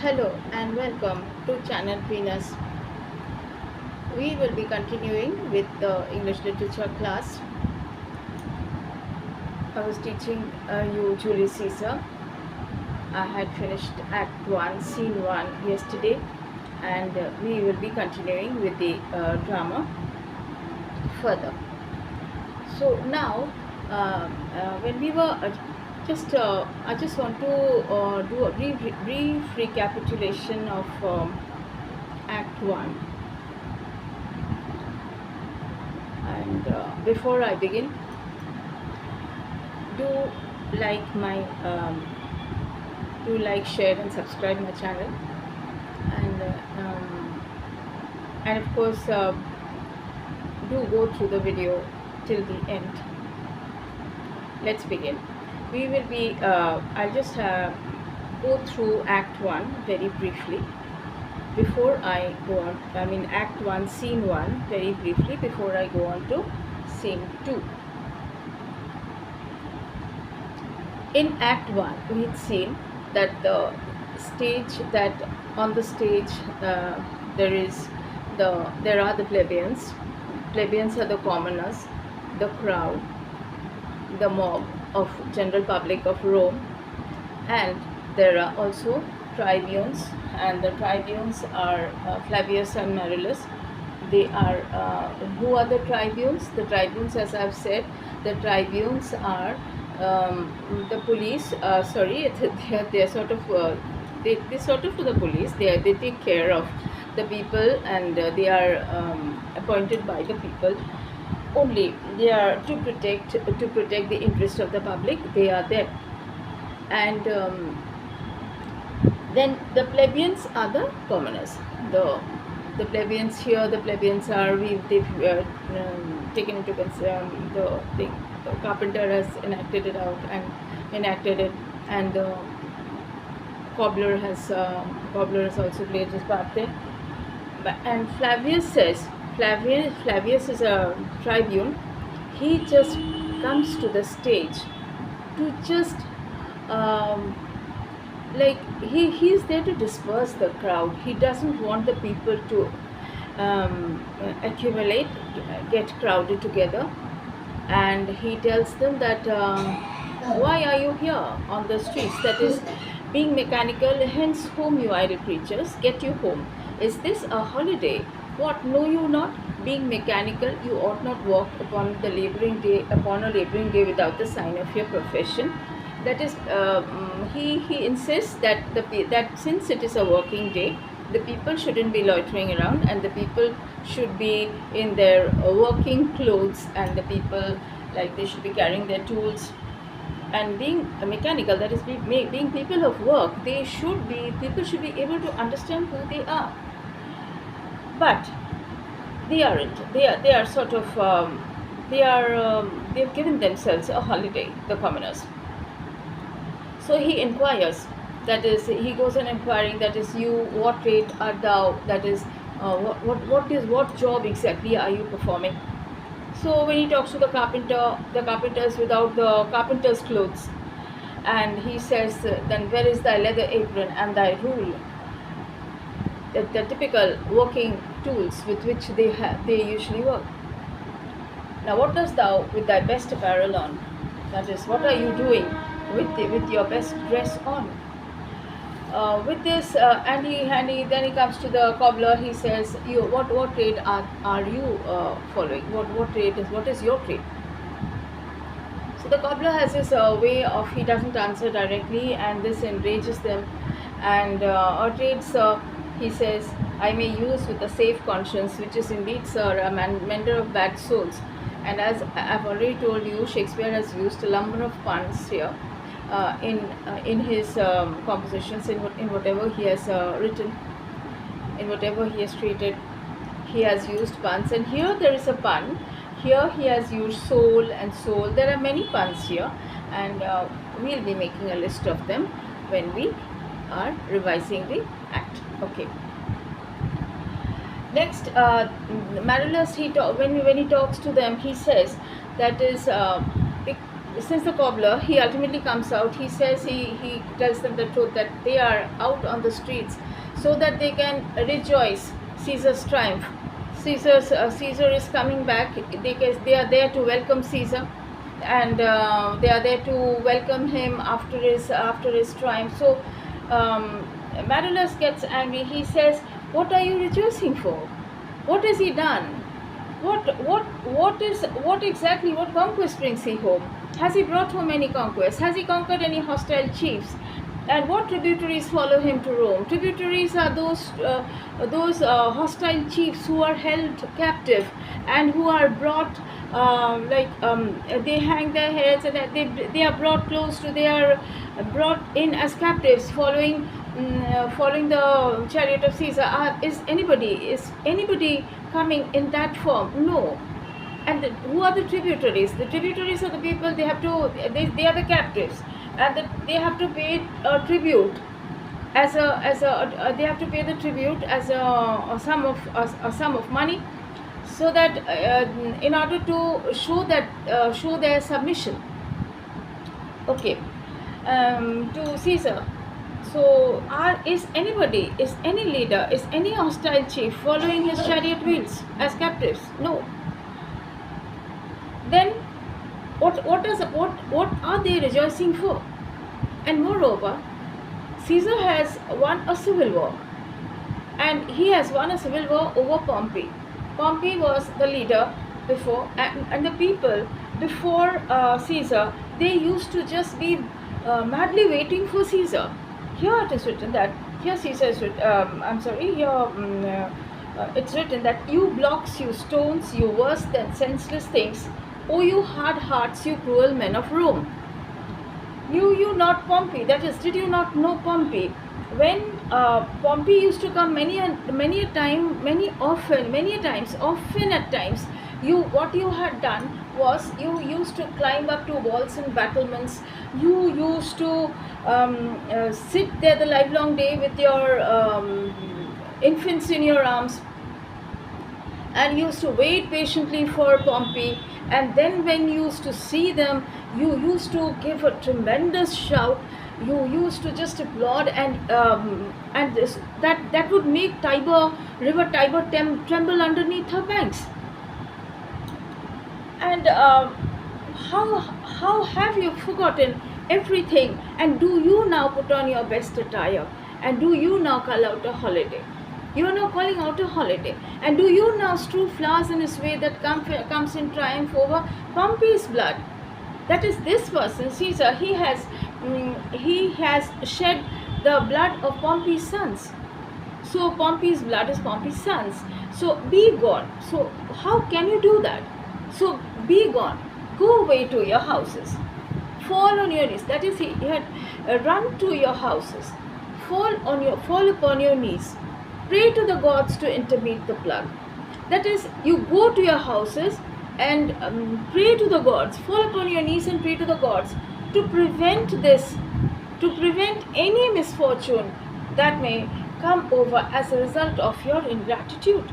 Hello and welcome to Channel Venus. We will be continuing with the English literature class. I was teaching you Julius Caesar. I had finished Act 1, Scene 1 yesterday, and we will be continuing with the drama further. So now, when we were I just want to do a brief recapitulation of Act 1. And before I begin, do like, share, and subscribe my channel, and of course, do go through the video till the end. Let's begin. We will be. I'll just go through Act 1 very briefly before I go on. Act 1, Scene 1 very briefly before I go on to Scene 2. In Act 1, we had seen that on the stage there are the plebeians. Plebeians are the commoners, the crowd, the mob of general public of Rome, and there are also tribunes, and the tribunes are Flavius and Marullus. They are who are the tribunes? The tribunes, as I've said, the tribunes are the police. They're sort of they sort of the police. They take care of the people, and they are appointed by the people. Only they are to protect the interest of the public. They are there, and then the plebeians are the commoners. The plebeians here. The plebeians are they've taken into consideration the thing. The carpenter has enacted it, and the cobbler has also played his part there. And Flavius is a tribune. He just comes to the stage to just he is there to disperse the crowd. He doesn't want the people to accumulate, get crowded together, and he tells them that why are you here on the streets? That is, being mechanical, hence home, you idle creatures, get you home. Is this a holiday? What, know you not? Being mechanical, you ought not walk upon a labouring day without the sign of your profession. That is, he insists that that since it is a working day, the people shouldn't be loitering around, and the people should be in their working clothes, and the people, like, they should be carrying their tools. And being mechanical, that is, being people of work, people should be able to understand who they are. But they aren't. They are sort of they've given themselves a holiday, the commoners. So he inquires, that is, he goes on inquiring, that is, you, what trade art thou? That is, what job exactly are you performing? So when he talks to the carpenter is without the carpenter's clothes, and he says, then where is thy leather apron and thy rule? The typical working tools with which they usually work. Now what dost thou with thy best apparel on? That is, what are you doing with your best dress on? With this, and then he comes to the cobbler. He says, you, what trade are you following? What is your trade? So the cobbler has this way of, he doesn't answer directly, and this enrages them. And our trade, sir, he says, I may use with a safe conscience, which is indeed, sir, a mender of bad souls. And as I've already told you, Shakespeare has used a number of puns here in his compositions, in whatever he has written, in whatever he has treated, he has used puns. And here there is a pun. Here he has used soul and soul. There are many puns here, and we'll be making a list of them when we are revising the act. Okay. Next, Marullus, when he talks to them, he says, that is, since the cobbler, he ultimately comes out. He says, he tells them the truth that they are out on the streets so that they can rejoice Caesar's triumph. Caesar is coming back. They are there to welcome Caesar, and they are there to welcome him after his triumph. So Marullus gets angry. He says, "What are you rejoicing for? What has he done? What exactly, what conquest brings he home? Has he brought home any conquest? Has he conquered any hostile chiefs? And what tributaries follow him to Rome?" Tributaries are those hostile chiefs who are held captive and who are brought, they hang their heads, and they are brought close to, they are brought in as captives, following the chariot of Caesar. Is anybody coming in that form? No. And who are the tributaries? The tributaries are the people. They are the captives, and they have to pay a tribute they have to pay the tribute as a sum of money, so that in order to show their submission, okay, to Caesar. So is any leader, is any hostile chief following his chariot wheels as captives? No. Then what are they rejoicing for? And moreover, Caesar has won a civil war, and he has won a civil war over Pompey. Pompey was the leader before, and the people before Caesar, they used to just be madly waiting for Caesar. Here it is written that, here Caesar is it's written that, "You blocks, you stones, you worse than senseless things, O you hard hearts, you cruel men of Rome." Knew you not Pompey? That is, did you not know Pompey? When Pompey used to come often at times, what you had done was, you used to climb up to walls and battlements. You used to sit there the livelong day with your infants in your arms, and used to wait patiently for Pompey. And then when you used to see them, you used to give a tremendous shout. You used to just applaud, and that would make River Tiber tremble underneath her banks. And how have you forgotten everything? And do you now put on your best attire? And do you now call out a holiday? You are now calling out a holiday. And do you now strew flowers in his way that comes in triumph over Pompey's blood? That is, this person, Caesar, he has shed the blood of Pompey's sons. So Pompey's blood is Pompey's sons. So be gone. So how can you do that? So be gone. Go away to your houses. Fall on your knees. That is, he had run to your houses. Fall upon your knees. Pray to the gods to intermit the plague. That is, you go to your houses and pray to the gods. Fall upon your knees and pray to the gods to prevent any misfortune that may come over as a result of your ingratitude.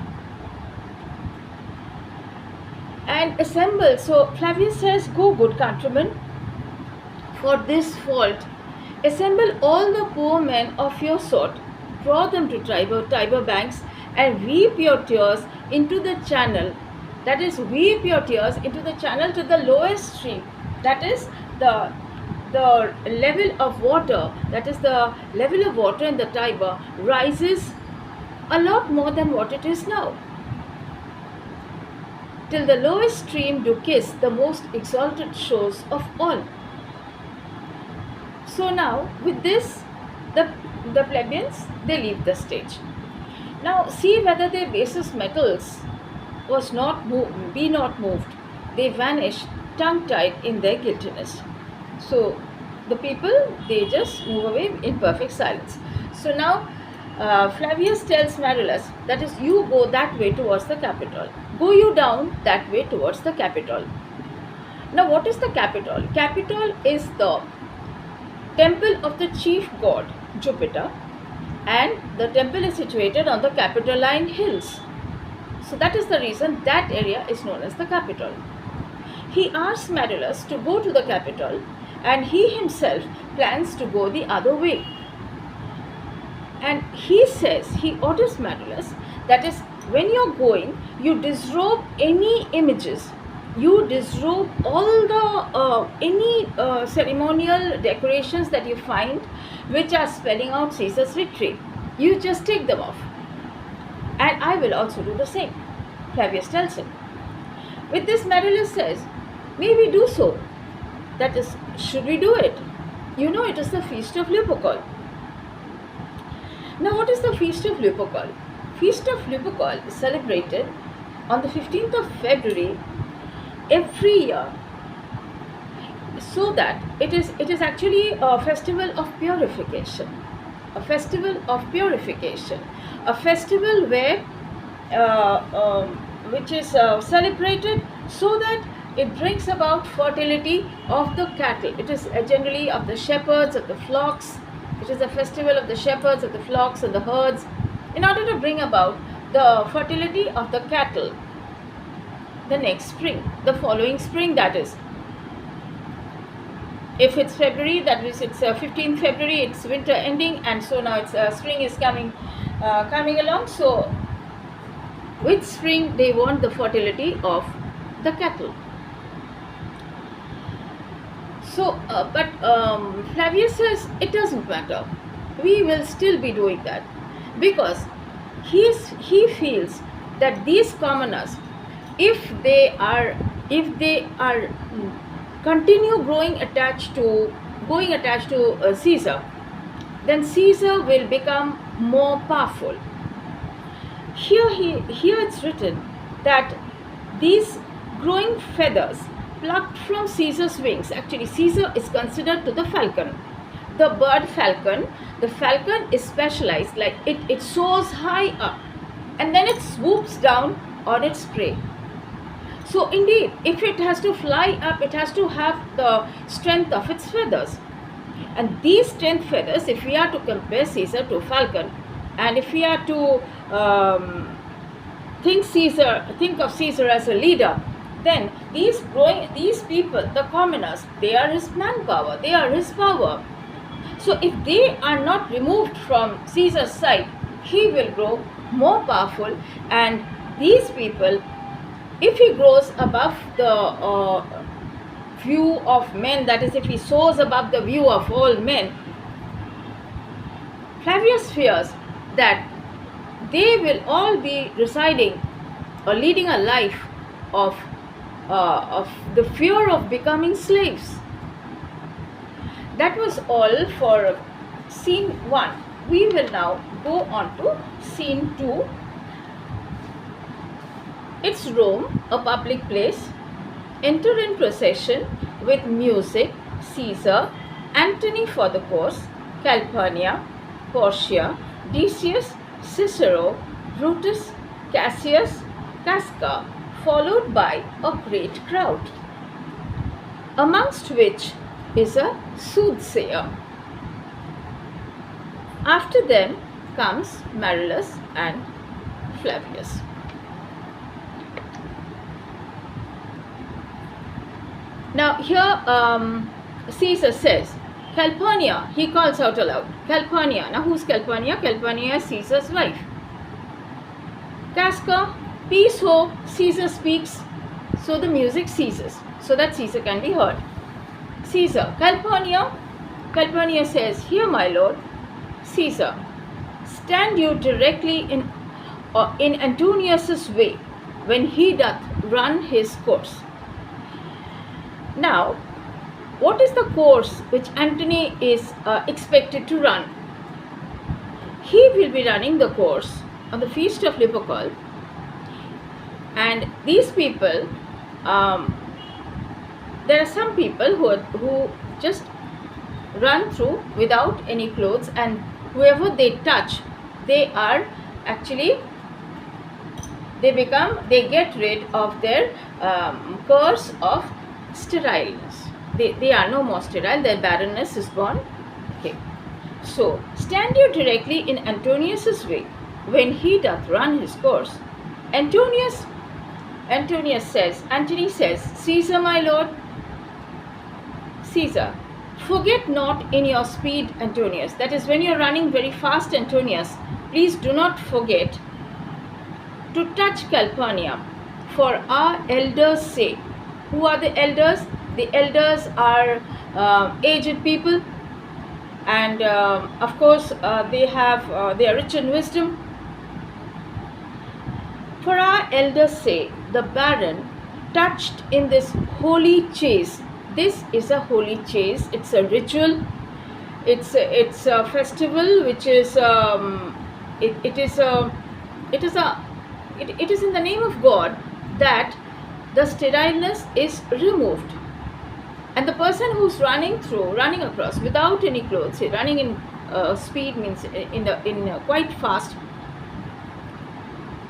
And assemble. So Flavius says, "Go, good countrymen, for this fault. Assemble all the poor men of your sort, draw them to Tiber banks, and weep your tears into the channel." That is, weep your tears into the channel to the lowest stream. That is the level of water. That is, the level of water in the Tiber rises a lot more than what it is now, till the lowest stream do kiss the most exalted shores of all. So now, with this, the plebeians, they leave the stage. Now see whether their basest metals be not moved. They vanish tongue-tied in their guiltiness. So the people, they just move away in perfect silence. So now Flavius tells Marullus, that is, you go that way towards the Capitol. Go you down that way towards the Capitol. Now what is the Capitol? Capitol is the temple of the chief god Jupiter, and the temple is situated on the Capitoline hills. So that is the reason that area is known as the Capitol. he asks Marullus to go to the capital, and he himself plans to go the other way. And he orders Marullus, that is, when you're going, you disrobe any images, you disrobe all the any ceremonial decorations that you find which are spelling out Caesar's victory. You just take them off, and I will also do the same, Flavius tells him. With this, Marullus says, may we do so. That is, should we do it? You know, it is the Feast of Lupercal. Now, what is the Feast of Lupercal? Feast of Lupercal is celebrated on the 15th of February every year, so that it is actually a festival of purification, a festival of purification, a festival where which is celebrated so that it brings about fertility of the cattle. It is generally of the shepherds, of the flocks. It is a festival of the shepherds, of the flocks, and the herds, in order to bring about the fertility of the cattle the next spring, the following spring, that is. If it's February, that is, it's 15th February, it's winter ending, and so now it's spring is coming along. So with spring, they want the fertility of the cattle. So, but Flavius says it doesn't matter. We will still be doing that, because he feels that these commoners, if they are continue going attached to Caesar, then Caesar will become more powerful. Here it's written that these growing feathers plucked from Caesar's wings, actually Caesar is considered to the falcon, the bird falcon. The falcon is specialized, like it soars high up and then it swoops down on its prey. So indeed, if it has to fly up, it has to have the strength of its feathers. And these strength feathers, if we are to compare Caesar to falcon, and if we are to think of Caesar as a leader, then these people, the commoners, they are his manpower, they are his power. So if they are not removed from Caesar's side, he will grow more powerful, and these people, if he grows above the view of men, that is, if he soars above the view of all men, Flavius fears that they will all be residing or leading a life of the fear of becoming slaves. That was all for scene 1. We will now go on to scene 2. It's Rome, a public place. Enter in procession with music, Caesar, Antony for the course, Calpurnia, Portia, Decius, Cicero, Brutus, Cassius, Casca, followed by a great crowd, amongst which is a soothsayer. After them comes Marullus and Flavius. Now here Caesar says, Calpurnia, he calls out aloud, Calpurnia. Now who's Calpurnia? Calpurnia is Caesar's wife. Casca, peace ho, Caesar speaks, so the music ceases, so that Caesar can be heard. Caesar, Calpurnia. Calpurnia says, here my lord. Caesar, stand you directly in Antonius's way when he doth run his course. Now, what is the course which Antony is expected to run? He will be running the course on the Feast of Lupercal, and these people, there are some people who just run through without any clothes, and whoever they touch, they are actually, they get rid of their curse of sterileness. They are no more sterile, their barrenness is gone. Okay. So, stand you directly in Antonius's way when he doth run his course. Antonius Antony says, Caesar, my lord, Caesar, forget not in your speed, Antonius. That is, when you're running very fast, Antonius, please do not forget to touch Calpurnia for our elders' sake. Who are the elders? The elders are aged people, and of course they are rich in wisdom. For our elders' sake, the baron touched in this holy chase. This is a holy chase. It's a ritual. It's a festival which is it is in the name of God that the sterileness is removed, and the person who's running across without any clothes, running in speed means in quite fast.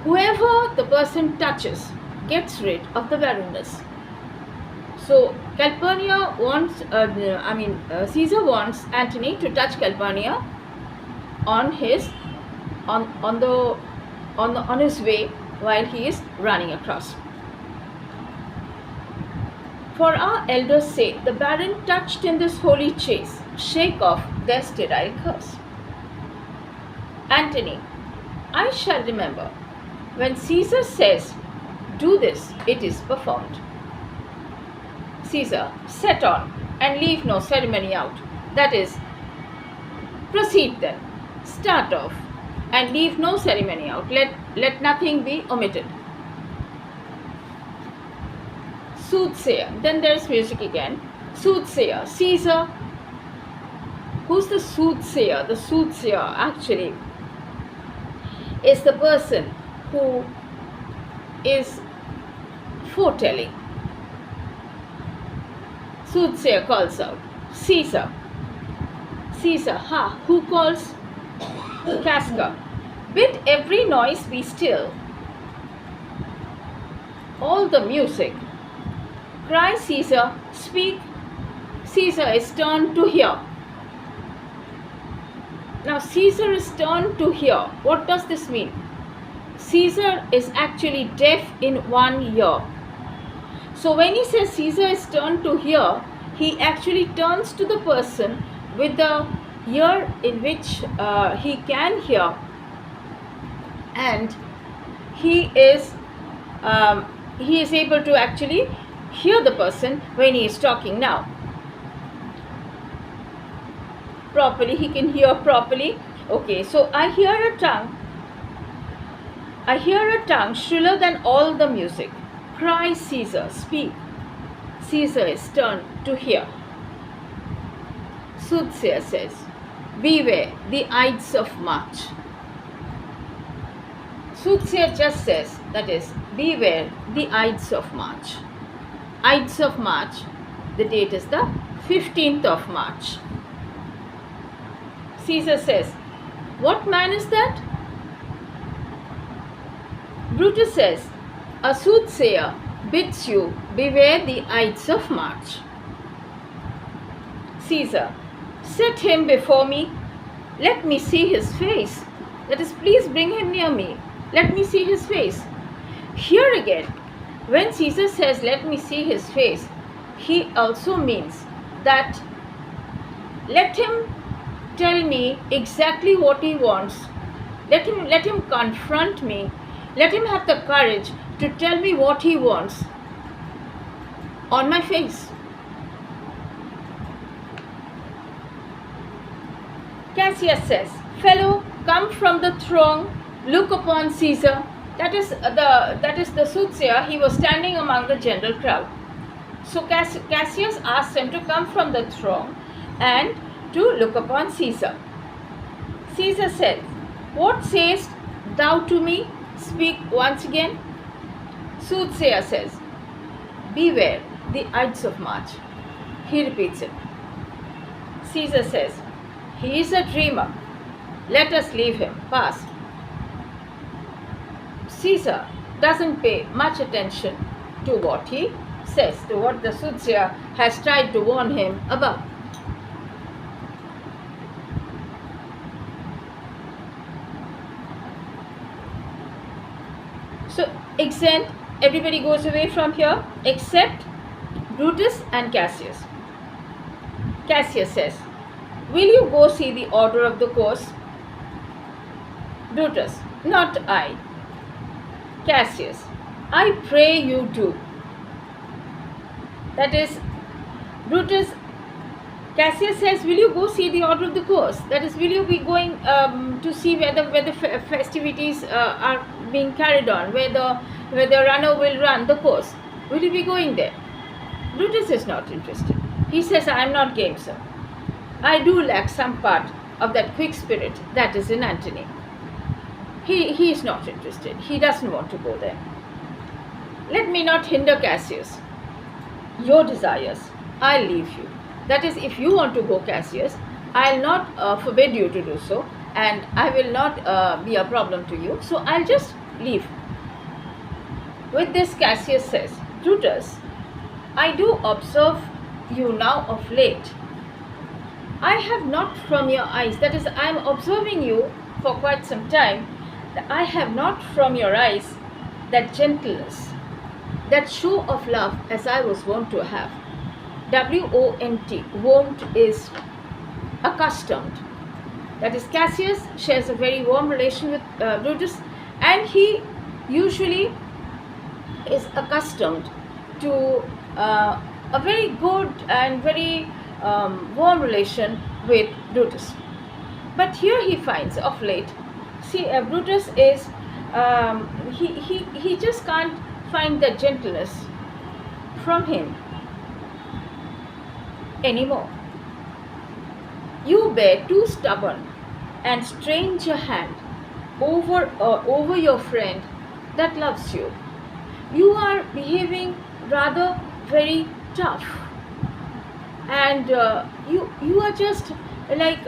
Whoever the person touches gets rid of the barrenness. So Calpurnia wants, Caesar wants Antony to touch Calpurnia on his way while he is running across. For our elders' sake, the baron touched in this holy chase, shake off their sterile curse. Antony, I shall remember. When Caesar says, do this, it is performed. Caesar, set on and leave no ceremony out. That is, proceed then, start off and leave no ceremony out. Let nothing be omitted. Soothsayer, then there's music again. Soothsayer, Caesar. Who's the soothsayer? The soothsayer actually is the person who is foretelling. Soothsayer calls out, Caesar. Caesar, ha, who calls? Casca. Bid every noise be still. All the music. Cry, Caesar, speak. Caesar is turned to hear. Now, Caesar is turned to hear. What does this mean? Caesar is actually deaf in one ear. So when he says Caesar is turned to hear, he actually turns to the person with the ear in which he can hear, and he is able to actually hear the person when he is talking now. Properly, he can hear properly. Okay, so I hear a tongue shriller than all the music. Cry, Caesar, speak. Caesar is turned to hear. Soothsayer says, beware the Ides of March. Soothsayer just says, that is, beware the Ides of March. Ides of March, the date is the 15th of March. Caesar says, what man is that? Brutus says, a soothsayer bids you beware the Ides of March. Caesar, set him before me. Let me see his face. That is, please bring him near me. Let me see his face. Here again, when Caesar says, let me see his face, he also means that let him tell me exactly what he wants. Let him confront me. Let him have the courage to tell me what he wants on my face. Cassius says, fellow, come from the throng, look upon Caesar. That is the soothsayer. He was standing among the general crowd. So Cassius asked him to come from the throng and to look upon Caesar. Caesar said, what sayest thou to me? Speak once again. Soothsayer says, beware the Ides of March. He repeats it. Caesar says, he is a dreamer. Let us leave him pass. Caesar doesn't pay much attention to what he says, to what the soothsayer has tried to warn him about. So, exeunt Everybody goes away from here except Brutus and Cassius. Cassius says, "Will you go see the order of the course?" Brutus, "Not I." Cassius, "I pray you do." That is, Brutus, Cassius says, "Will you go see the order of the course?" That is, will you be going to see where the festivities are being carried on, where the runner will run the course? Will you be going there? Brutus is not interested. He says, "I am not game, sir. I do lack some part of that quick spirit that is in Antony." He is not interested. He doesn't want to go there. "Let me not hinder Cassius. Your desires, I'll leave you." That is, if you want to go, Cassius, I'll not forbid you to do so, and I will not be a problem to you, so I'll just leave. With this, Cassius says, "Brutus, I do observe you now of late. I have not from your eyes," that is, I am observing you for quite some time, "I have not from your eyes that gentleness, that show of love as I was wont to have." WONT, wont is accustomed. That is, Cassius shares a very warm relation with Brutus, and he usually is accustomed to a very good and very warm relation with Brutus. But here he finds of late, see, Brutus is, he just can't find the gentleness from him anymore. "You bear too stubborn and strange a hand over your friend that loves you. You are behaving rather very tough, and you are just like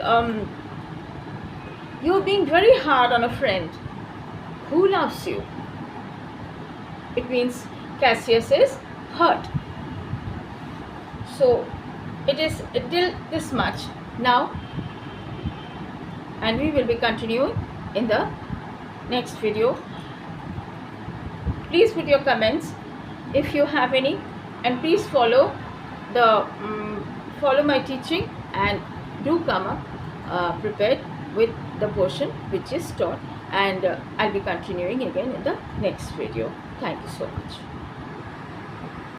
you're being very hard on a friend who loves you." It means Cassius is hurt. So it is till this much now, and we will be continuing in the next video. Please put your comments if you have any, and please follow my teaching, and do come up prepared with the portion which is taught, and I'll be continuing again in the next video. Thank you so much.